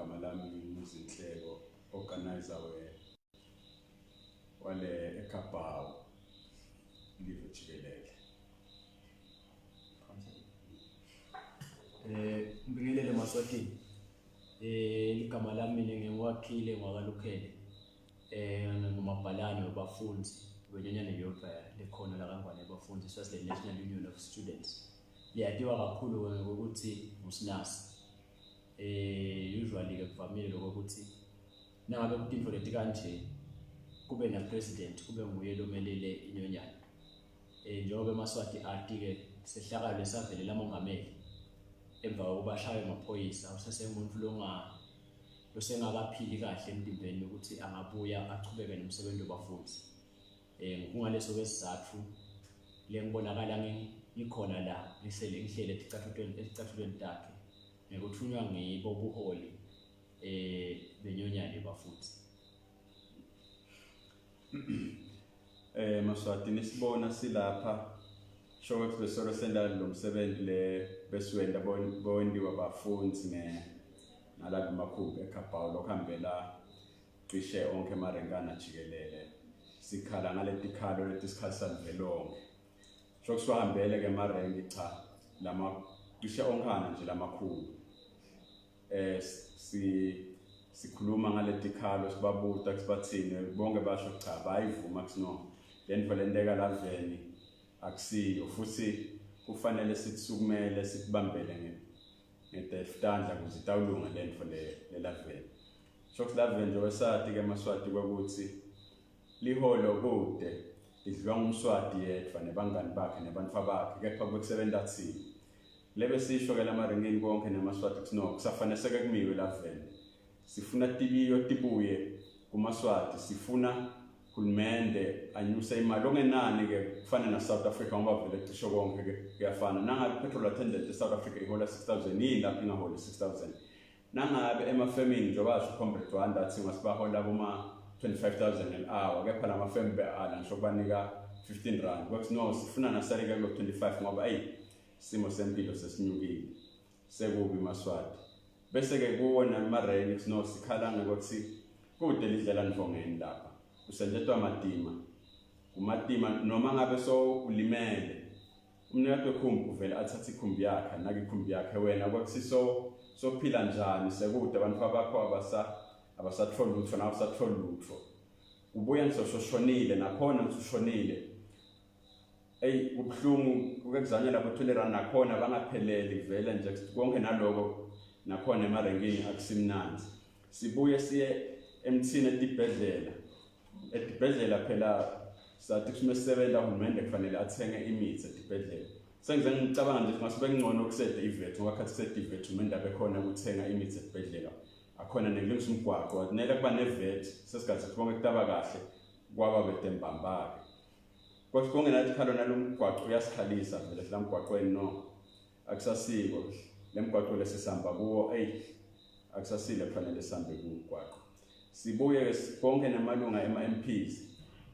igama lami ngimuzinhleko organizer wale eKapawu live jikelele. Ngibingelele Emaswati. Igama lami ngiwakhile ngwakalukhele. Ngumabhalane wabafundi wenyonyane yodwa lekhona la kangwane abafundi Eswatini National Union of Students. Liyadiwa kakhulu ngokuthi usinasi. Usually ke kuvamile lokho ukuthi nangabe kutinto leti kanje kube na president kube nguye lo melele inyonyane. Njengoba Emaswati athi ke sehlakalo lesavele lamongameli emva kokubashaye amaphoyisa usesemuntu losengakaphili kahle emtimbeni ukuthi angabuya achubeke nomsebenzi wabafundi. Ngokungaleso kwesizathu lengibonakala ngikhona la ngihlele ezicathulweni takhe ngikuthunywa ngibo ubuholi benyonyane bafundi. Emaswati nisibona silapha shokuthi besolo sendalo lomsebenzi le beswenda bondiwa abafundi nalabo makhulu eKapawu lokuhambela cishe onke marengana jikelele sikhala ngaletikhalo letisikhalisa velonke shokusihambele ke marengi cha lama cishe onkana nje lamakhulu sikhuluma ngaletikhalo sibabuta sibathini bonke basho cha bayivuma kusino lento lendeka laveni akusiyo futhi kufanele sitsukumele sikubambele ngedeftandla ukuze itawulunga lento lelaveni shokuthi laveni nje wesati ke Emaswati ukuthi liholo kude lidliwa ngumswati yedwa nebangani bakhe nebantu bakhe kepha kusebenza thina lebe sisho ke lamaringini konke neMaswati kusino kusafanele seke kumiwe laveni sifuna tibiyo tibuye kuMaswati sifuna hulumende anyuse imali ongenani ke kufana na South Africa ngoba vele cisho konke ke kuyafana nangabe petrol attendant eSouth Africa ihola 6000 yilapha ingahola 6000 nangabe emafemini njengoba basho comrade Wanda athi ngasibahola kuma 25000 an hour kepha lamafemi beala ngisho kubanika 15 rand kwathi no sifuna nasaleke lo 25 ngoba simo sempilo sesinyukile sekubi Maswati bese ke kuwona mareni sino sikhala ngokuthi kude lidlela nivongeni lapha kusenzetwa umatima noma ngabe so ulimele umnikazi wekhumbi uvela athatha ikhumbi yakhe nakikhumbi yakhe wena kwakusiso sophila njani sekude abantu bakho abasathola lutho nawe usathola lutho ubuya ngisoshonile nakhona usushonile ubhlungu ukuzanyela bo20 nakhona bangapheleli vele nje konke naloko nakhona emarengini akusimnanzi sibuye siye emthini edibhedlela phela sathi kusebenza uhulumende kufanele athenge imithi edibhedlela sengize ngicabanga nje ngasibe ngcono ukusede ivet ngakhathi kusede ivet umenda bekhona ukuthenga imithi edibhedlela akhona nekulungisa umgwaqo watinele kuba nevet sesigathi kubonke kutaba kahle kwaba bedembambake kwathi kongenathi khalo nalomgwaqo uyasikhalisa vele lamgwaqweni no akusasiko lemgwaqo lesisamba kuwo akusasile kufanele sihambe kumgwaqo sibuye konke namalunga ema-MPs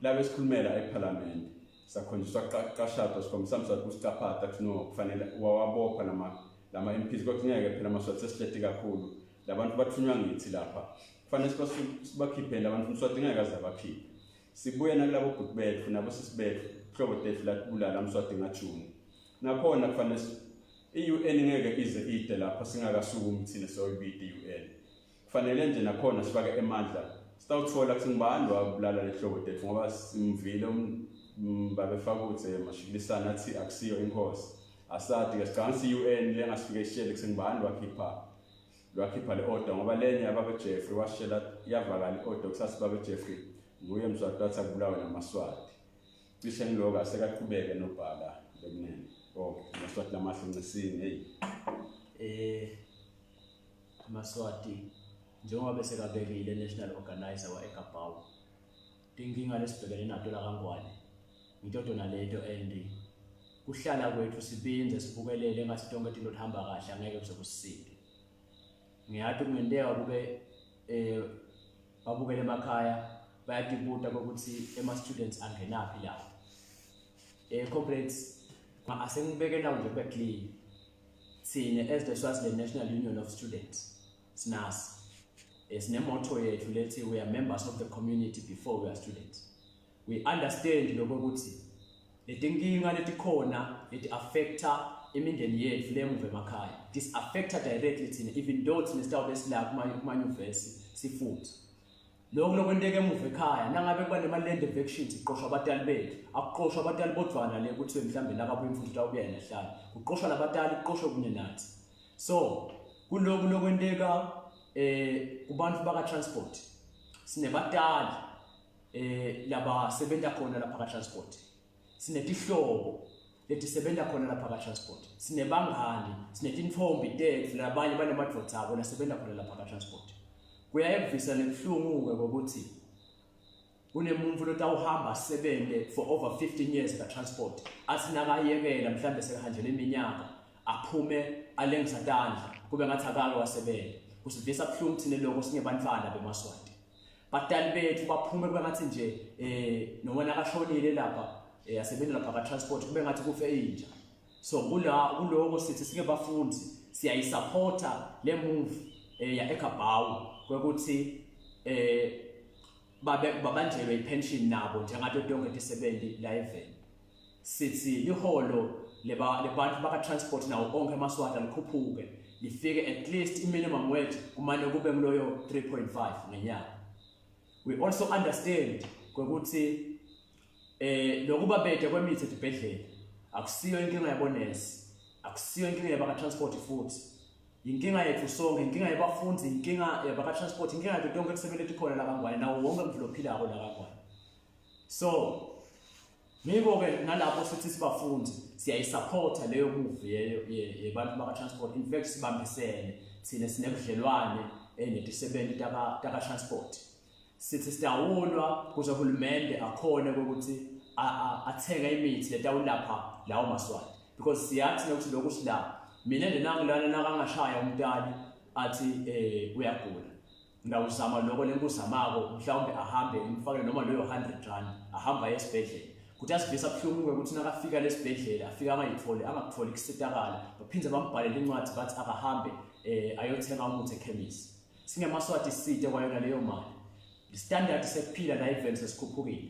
labe sikhulumela eParliament sakhonjiswa qashado sikhomsamsa kusicaphatha kuno kufanele wawabopha lama MPs kwakungeke phela Maswati sesihleti kakhulu labantu bathunywa ngithi lapha kufanele sibakhiphele abantu Mswati ngeke aze abakhiphe sibuye nakulabo bhuti bethu nabo sisibethu hlobo tethu latibulala Mswati ngaJune nakhona kufanele iUN ngeke ize ide lapha singakasukumi thina soyibidi iUN kufanele nje nakhona sifake emandla sitawuthola kusingibani wabulala lehlobo tethu ngoba simvile babefaka ukuthi mashikilisana athi akusiyo inkosi asati ke sicansi iUN lengasifike ishele kusingibani lwakhipha le order ngoba lenye ababe Jeffrey washela yavakala iorder kusasibabe Jeffrey nguye Mswati wathi akubulawa naMaswati cishe ngiloko asekaqhubeke nobhala bekunene Maswati lamahluncisini Maswati njengoba bese kabekile national organizer waeKapawu inkinga lesibhekene nato la kangwane ngitoto naleto kuhlala kwethu sibinze sibukelele ngathi tonke into lihamba kahle angeke kusekusisinde ngiyathi kungenteka kube babukele emakhaya bayatibuta ukuthi students angenaphi la corporates asengibekela nje kwe clean sine as the Eswatini National Union of Students SNAS sinemotto yethu lethi we are members of the community before we are students. We understand lokho ukuthi letinkinga letikhona leti affecta imindeni yethu lemuva emakhaya. This affecta directly thina even though thina sitawube sila kuma university sifunda. Lokho kwenteke emuva ekhaya nangabe kuba nema land evictions iqoshwa abatali bethu akuqoshwa abatali bodwana le ukuthi mhlambe la kabuye mfuthi utawubuya nahlala uqoshwa labatali iqoshwe kunye nathi. So kuloko lokwenteka kubantu baka transport sinebatali laba sebenza khona lapha ka transport sinetihlobo letisebenza khona lapha ka transport sinebangani sinetinfombi tethu labanye banemadvodza abo lasebenza khona lapha ka transport. Kuyayevisa lebuhlungu ukuthi kunemuntu lotawuhamba sebele for over 15 years ka transport athi nakayekela mhlambe sekahanjela iminyaka aphume alengisatandla kube ngathi akalo wasebele kusivisa kuhlungu thina lokho singebantwana bemaswati. Batali bethu baphume kube ngathi nje noma nakashonile lapha asebenza lapha ka transport kube ngathi kufe inja. So kuloko sithi sike bafundi siyayisupporta le move ya eKabawu ukuthi babanjelwe ipension nabo njengathi tonke tisebenzi la eveni. Sithi liholo lebantu baka transport nawo onke emaswati likhuphuke lifike at least minimum wage kumane kube kuloyo 3.5 ngenyanga. We also understand ukuthi lokuba bede kwemithi edibhedlela akusiyo inkinga yabonesi akusiyo inkinga yabaka transport futhi inkinga yethu sonke inkinga yabafundi inkinga yabaka transport inkinga yethu tonke kusebenza tikhona la kangwane nawo wonke umdlo ophilako la kangwane. So Miko ke nalapho sithi sibafundi siyayisupporta leyo move yebantu baka transport. In fact sibambisene thina sinebudlelwane netisebenzi taka transport. Sithi sitawulwa kuze uhulumende akhona ukuthi athenga imithi letawulapha lawo maswati because siyathi ukuthi lokhu sila mina ndenangilana nakangashaya umntali athi uyagula ngawuzama lokho lenkuzamako mhlawumbe ahambe imfakele noma leyo 100 rand ahamba esibhedlela kuthi asivisa buhlungu ukuthi nakafika lesibhedlela afika angakutholi kusitakala baphindze bambhalele incwadi bathi akahambe ayothenga umuthi ekhemisi. Singemaswati site kwayona leyo mali standard sekuphila la events esikhuphukile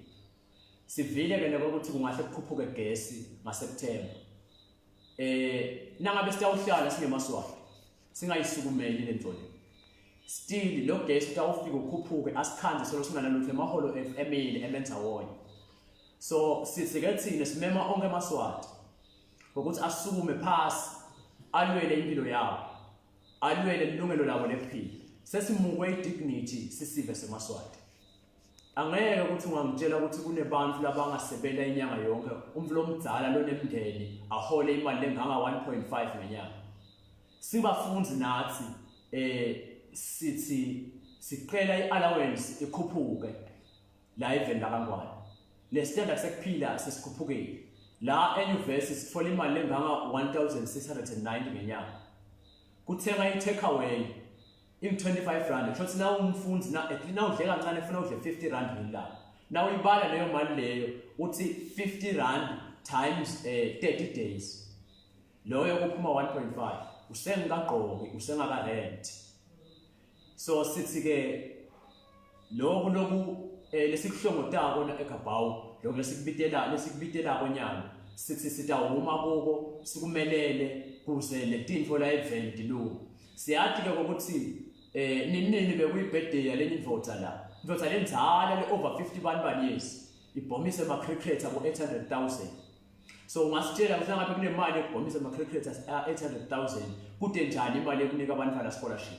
sivile ke nokuthi kungahle kukhuphuke gesi ngaSeptember. Nangabe sitawuhlala singemaswati singayisukumeli lento le still lo gesi utawufika ukhuphuke asikhande solo singanalutho emaholo emile emenza wonke. So sithi ke thina simema onke emaswati ukuthi asukume phasi alwele impilo yawo alwele ilungelo labo lephila sesimukwe idignity sisive semaswati. Angeke ukuthi ungangitshela ukuthi kunebantu labangasebenza inyanga yonke umflo omdzala lonemndeni ahole imali lenganga 1.5 ngenyanga. Sibafundi nathi sithi siqela iallowance ikhuphuke la event la kangwane le standard sekuphila sesikhuphukile la euniversity sithola imali lenganga 1690 ngenyanga kuthenga i-take away in 25 rand shothi na umfundi na eklina udle kancane ufuna udle 50 rand ngelanga na uyibala leyo mali leyo uthi 50 rand times 30 days loyo kuphuma 1.5 usengaqoki usengaka rent. So sithi ke lokhu lesikuhlongotako na eKabawu lokho lesikubitela konyana sithi sitawuma koko sikumelele kuze letinto la event lo siyathi ke ukuthi nini bekuyibirthday yale indvodza la indvodza lenzala le over 51 years ibhomise ama cricket abo 800,000. So ungasitshela ukuthi ngabe kunemali yokubhomise ama cricket 800,000 kude njani imali ekunika abantwana scholarship.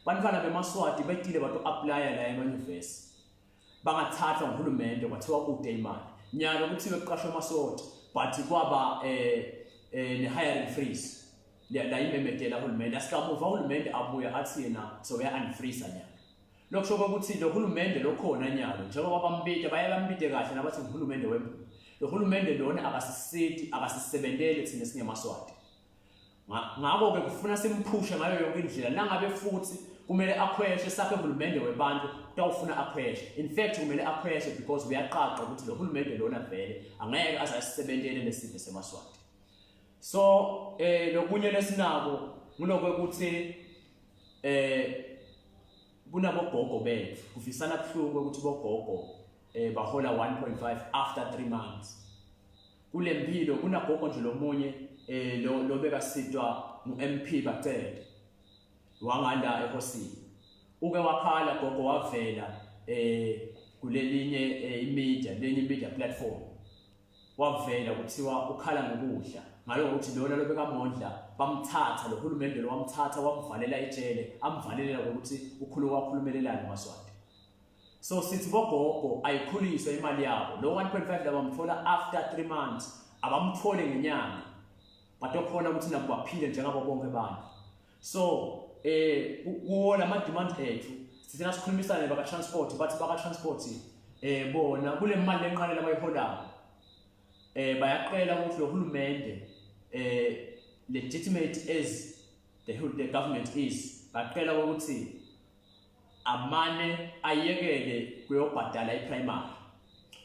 Bantwana bemaswati betile bato applya la emayunivesi bangathathwa nguhulumende kwathiwa kude imali nyalo ukuthi beqashwe emaswati but kwaba ne hiring freeze la imemedela uhulumende asikamuva uhulumende abuya athi yena so uya unfreeze nyalo. Lokho shoko ukuthi lo hulumende lokhona nyalo njengoba bambide bayabambide kahle nabathi uhulumende wembu lo hulumende lona akasisebentele thina singemaswati. Ngakho ke kufuna simphushe ngayo yonke indlela nangabe futhi kumele akhweshe sakhe uhulumende webantu utawufuna akhweshe. In fact kumele akhweshe because uyaqaqa ukuthi lo hulumende lona vele angeke azasisebentele lesiphe semaswati. So lokunye lesinabo ngilokho ukuthi kunabogogo bethu kufisana kuhlungu ukuthi bogogo bahola 1.5 after 3 months. Kule mpilo kunagogo nje lomunye lo beka sitwa uMP bacede wanganda ekhosini. Uke wakhala gogo wavela kulelinye media platform. Wavela kuthiwa ukhala ngokudla ngalo ukuthi lona lobeka amondla bamthatha lo hulumende lo wamthatha wamvalela ejele amvalela ukuthi ukhulumelelana noMaswati. So sithi bogogo ayikhuliswe imali yabo lo 1.5 labamthola after 3 months abamthole ngenyanga batokhona ukuthi nabo baphile njengabo bonke abantu. So kuwona ama demand ethu sithina sikhulumisana baka transport bathi baka transport bona kule mali lenqanela bayiholayo bayaqela ukuthi lo hulumende legitimate as the government is baqela ukuthi amane ayekele kuyobhadala iprimary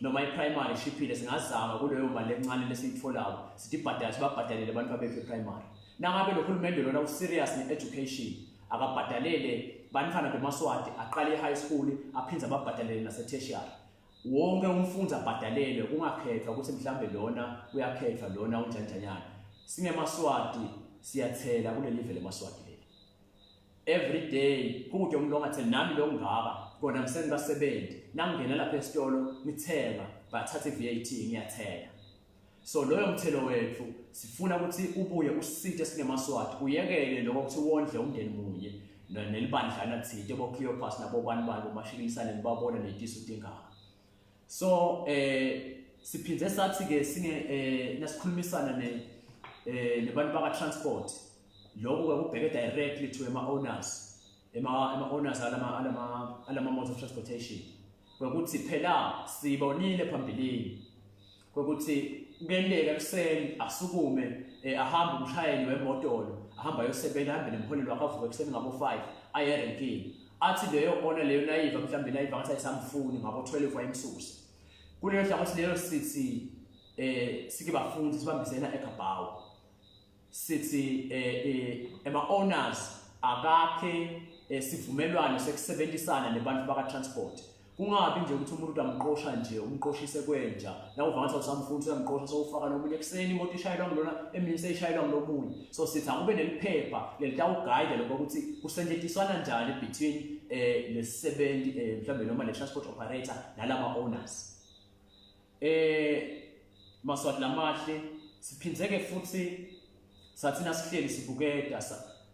noma iprimary shiphile singazama kuleyo mali encane lesiyitholayo sitibhadala sibabhadalele abantu abekho primary. Nangabe lo hulumende lona userious ne-education akabhadalele bantwana beMaswati aqale high school aphinza ababhadalele nase tertiary. Wonke umfundi abhadalele kungakhethwa ukuthi mhlambe lona uyakhethwa lona unjanjanyana. SingeMaswati siyathela kule level eMaswati leli. Every day kude umuntu ongatheli nami lo ngaka kona ngisengasebenzi nangena lapha esitolo ngithenga bathatha iVAT ngiyathela. So loyo mthelo wethu sifuna ukuthi ubuye usithe SingeMaswati uyekele lokho ukuthi wondle umndeni munye nelibandlana thithe bo Cleopas nabo bani bani bomashikilisane nibabona netisu tingaka. So siphinze sathi ke singe nasikhulumisana nebantu baka transport lokho kubheke directly to ema owners alama modes of transportation ukuthi phela sibonile phambilini ukuthi kuyendeka kuseni asukume ahamba umshayeli wemotolo ahamba yosebenza ahambe nemholelo akavuka kuseni ngabo 5 ayerenkini athi leyo ona leyo nayiva mhlambe nayiva ngathi ayisamfuni ngabo 12 wayimsusa kuleyo hlangothi leyo sithi sike bafundi sibambisena eKabawu sithi ema owners akakhe sivumelwano sekusebenzisana nebantu baka transport. Kungabi nje ukuthi umuntu amqosha nje umqoshise kwenja la uva ngathi usamfundi uyamqosha sowufaka nomunye kuseni imoto ishayelwa ngilona eminye seyishayelwa ngilomunye. So sithi akube neliphepha lelitawuguide lokho ukuthi kusentshentiswana njani between lesebenzi mhlambe noma le transport operator nalama owners. Maswati lamahle siphinzeke futhi sathina sihleli sibukeda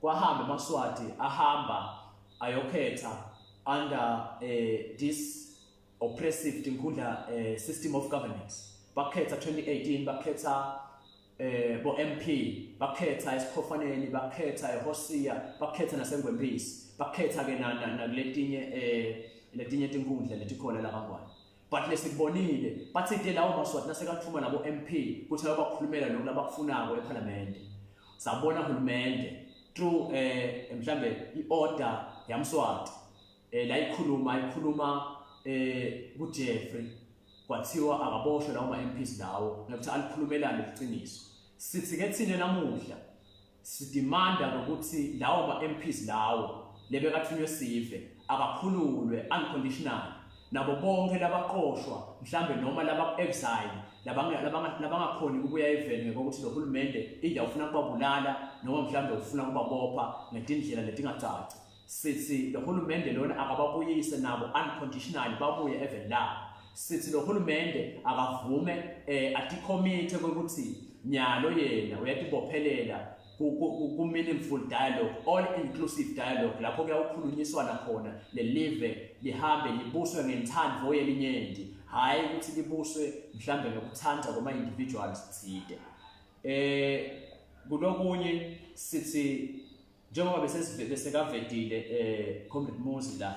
kwahamba eMaswati ahamba ayokhetha under this oppressive tinkundla system of governance. Bakhetha 2018 bakhetha bo MP bakhetha esiPhofaneni bakhetha eHosia bakhetha naseNgwempisi bakhetha ke letinye tinkundla letikhona la kaNgwane. But lesibonile bathi lawo Maswati nasekathuma nabo MP kuthi abakhulumela lokho labakufunako eParliament. Sabona uhulumende through mhlambe iorder yaMswati la ikhuluma kuJeffrey kwathiwa akaboshwe lawo ma-MPs lawo ngokuthi alikhulumelane iqiniso. Sithi ke thina namuhla sidimanda ukuthi lawo ma-MPs lawo lebekathunywe sive akakhululwe unconditional nabo bonke labaqoshwa mhlambe noma laba-exile labangakhoni ukubuya eveni ngokuthi lo hulumende ida ufuna kubabulala noma mhlambe ufuna kubabopha ngetindlela letingacaci. Sithi lo hulumende lona akababuyise nabo unconditional babuye eveni la. Sithi lo hulumende akavume aticommit ukuthi nyalo yena uyatibophelela ku meaningful dialogue all inclusive dialogue lapho kuyawukhulunyiswana khona le live lihambe libuswe ngentando yelinyenti hayi ukuthi libuswe mhlambe ngokuthanda kwama individuals thide. Kulokunye sithi njengoba besekavedile Comrade Muzi la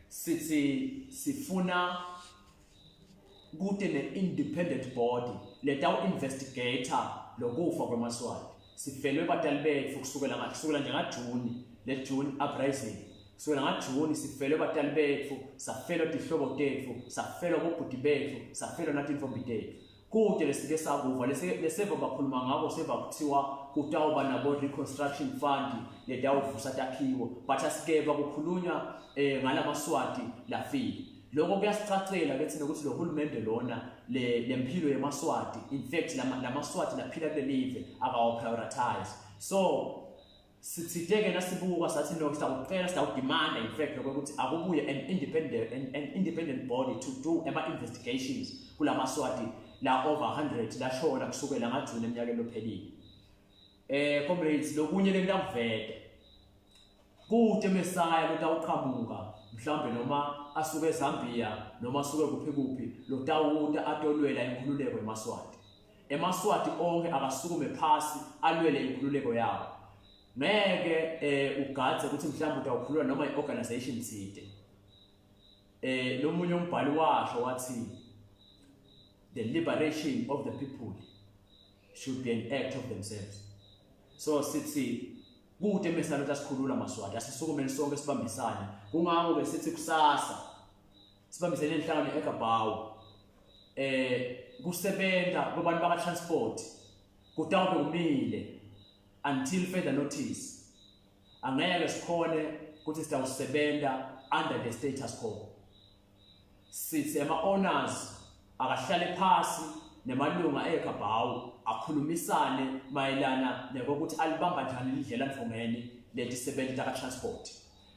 sithi sifuna kude ne-independent body letawu investigator lokufa kweMaswati. Sifelwe batali bethu kusukela nje ngaJuni le June uprising kusukela ngaJuni sifelwe batali bethu safelwa tihlobo tethu safelwa bobhuti bethu safelwa nathi imfombi tethu kude lesike sakuva leseva bakhuluma ngako seva kuthiwa kutawuba nabo reconstruction fund letawuvusa takhiwo but asikeva kukhulunywa ngalamaswati lafile lokho kuyasicacela ke thina ukuthi lo hulumende lona lempilo yemaswati in fact lamaswati laphila kule live akawo prioritize so sithike nasibuka sathi no sitawucela sitawudemand in fact ukuthi akubuye an independent body to do investigations kulamaswati la over 100 lashona kusukela ngaJune eminyakeni lophelile comrades lokunye lekuyakuveta kude mesaya lotawuqhamuka mhlambe noma asuke eZambia noma asuke kuphi lotawuta atolwela inkhululeko emaswati onke akasukume phasi alwele inkhululeko yawo ngeke ugadze ukuthi mhlawumbe utawukhulula noma iorganization thide lomunye umbhali washo wathi the liberation of the people should be an act of themselves so sithi kude mesana tasikhulula amaswati asisukumeni sonke sibambisane kungako ke sithi kusasa sibambisene enhlangano eGabawu kusebenza kubantu baka transport kutawube kumile until further notice angeke sikhone ukuthi sitawusebenza under the status quo sithi ama owners akahlale phasi nemalunga eGabawu akhulumisane mayelana nokuthi alibamba njani indlela mfumene letisebenza ka transport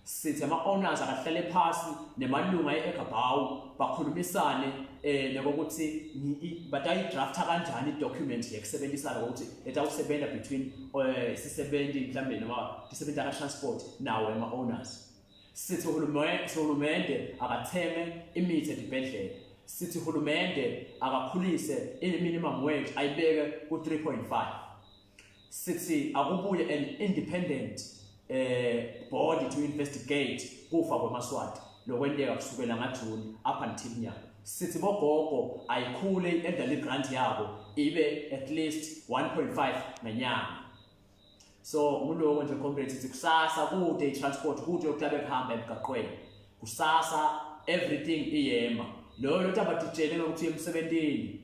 sithi ama owners akahlale phasi nemalunga eGabawu bakhulumisane nokuthi batayi draft kanjani document yekusebenzisana ukuthi etawusebenza between sisebenzi mhlambe noma sisebenza ka transport nawo ama owners sithi uhulumende akatheme imithi edibhedlela sithi uhulumende akakhulise minimum wage ayibeke ku 3.5 sithi akubuye an independent body to investigate kufa kwamaswati lokwendeka kusukela ngaJune up until now sithi bogogo ayikhule elderly grant yabo ibe at least 1.5 ngenyanga so kuloko nje comrades sithi kusasa kude transport kude yokuhlabe kuhamba emgaqweni kusasa everything iyema lo lothu abatitshele ukuthi emsebentini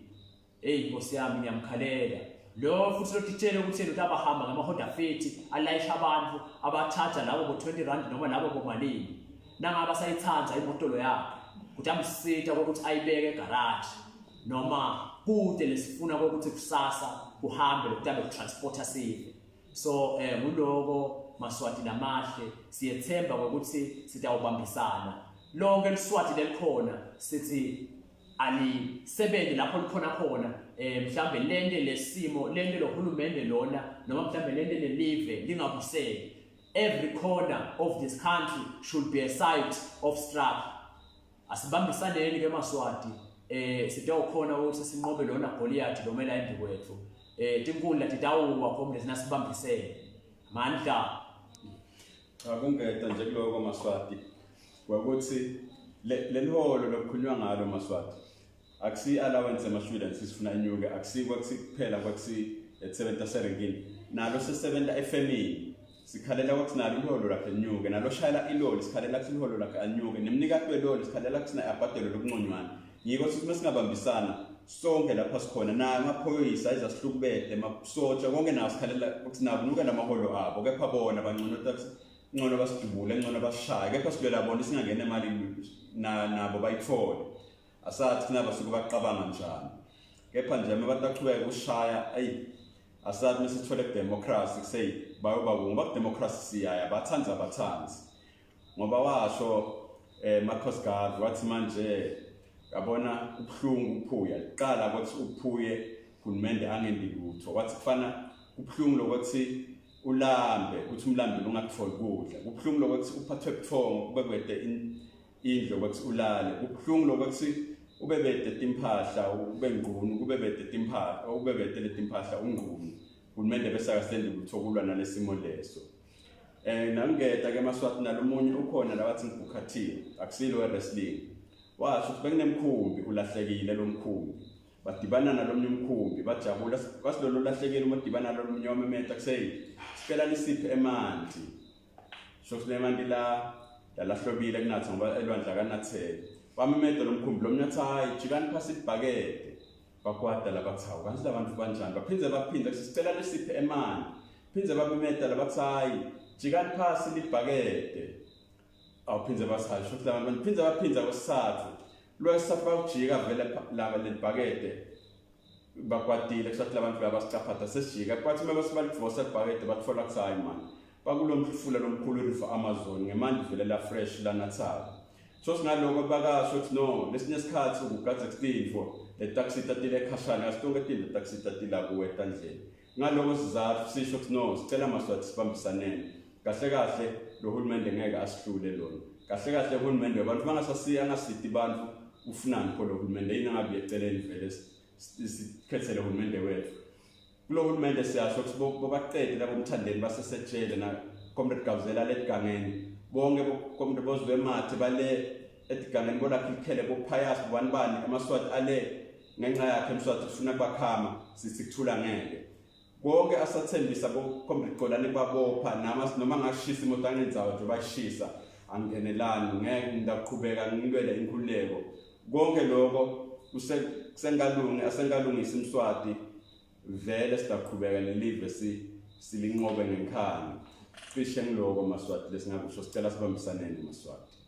Nkosi yami ngiyamkhalela lo futhi lotitshele ukuthi lothu abahamba ngama Honda Fit alayisha abantu abathatha labo bo 20 rand noma labo bomalini nangaba sayithanza imoto lo yakhe ukuthi amsitha ukuthi ayibeke egarage noma kude lesifuna ukuthi kusasa kuhambe lokutabe transporter sive so kuloko maswati namahle siyethemba ukuthi sitawubambisana lonke liswati lelikhona sithi alisebenze lapho likhona khona mhlambe lende lesimo lende lohulumende lona noma mhlambe lende lelive lingabuseki every corner of this country should be a site of struggle asibambisaneni ke maswati sitawukhona ukuthi sinqobe lona Goliath lomela endlu kwethu tinkundla titawuwa comrades nasibambisene amandla akungeta nje kuloko maswati ukuthi leliholo lokukhulunywa ngalo maswati akusi allowance ema students sifuna inyuke akusikwa kuphela kwakusi et70 serengini nalo sesebenza efemini sikhalela ukuthi nalo iholo lakhe nyuke nalo shayela iloli sikhalela ukuthi iholo lakhe anyuke nemnikati weloli sikhalela ukuthi na abhadelo lokunconywana yiko ukuthi masingabambisana sonke lapha sikhona na amaphoyisa izasihlukubede masotsha konke nawo sikhalela ukuthi nabo nuke namaholo abo kepha bona bangcono taxi ngcono basidubule ngcono basishaya kepha silela bona singangena imali nabo bayithole asathi nabo suku baqabanga njani kepha nje abantu baqhubeka ukushaya asathi mesithole democracy say bayoba ngoba democracy siyaya bathanza abathanzi ngoba washo Marcus Garvey wathi manje yabona ubhlungu uphuya liqala ukuthi uphuye uhulumende angendilutho wathi kufana ubhlungu lokuthi ulambe uthi umlambi ungakufoli kudla ubhlungu lokuthi uphathwe buthongo ubebede indlo ukuthi ulale ubhlungu lokuthi ubebede timphahla ubengqunu ubebede timphahla ubebede letimpahla ungqunu uhulumende bese akasendi ukuthokulwa nalesimo leso nangeta ke maswati nalomunye ukhona labathi ngibukhathini akusilo wrestling washo ukuthi bekunemkhumbi ulahlekile lo mkhumbi badibana nalomnye umkhumbi bajabula kwasilolo lahlekile uma dibana nalomnye wamemeta kusey sicela lisiphe emanti shofu lemanti la lahlobile kunathi ngoba elwandla kanathele wamemeta lo mkhumbi lomnye athi hayi jikani phasi ibhakede bakwada labathawu kanti labantu kanjani baphinde sisicela lesiphe emani phindze babemeta labathayi jikani phasi libhakede awuphindze basayi shothi labantu phindze kwesithathu lwesithathu bawujika vele laba lebhakede bakwatile kusathi labantu labasicaphatha sesijika kwathi mabasibalivosa libhakede batfola kusayi mani bakulomfula lomkhulu river Amazon ngemandi vele la fresh la Natal so singaloko bakasho ukuthi no lesinye isikhathi ukugadza kutifo le taxi tatile ekhashana asitonke tile taxi tatila kuwe tandleni ngaloko sizathu sisho ukuthi no sicela Emaswati sibambisanene kahle lo hulumende ngeke asihlule lona kahle uhulumende abantu bangasasiya ngasiti bantu ufunani kholo uhulumende yini ngabe eceleni vele sikhethele uhulumende wethu kulo hulumende siyasho ukuthi bobaqede labo umthandeni basesejele na comrade Gabzela letigangeni bonke comrade bozwe mathe bale etigangeni bona khikhele bophayas bani Emaswati ale ngenxa yakhe Emaswati ufuna bakhama sisikuthula ngeke bonke asathembisa comrade Golani babopha noma ngashisa imoto angenzayo nje bashisa angenelani ngeke ngidaqhubeka ngilwele inkululeko konke lokho asengalungisa Emaswati vele sidaqhubeka lelive silinqobe ngenkani cishe ngiloko Emaswati lesingakusho sicela sibambisaneni Emaswati.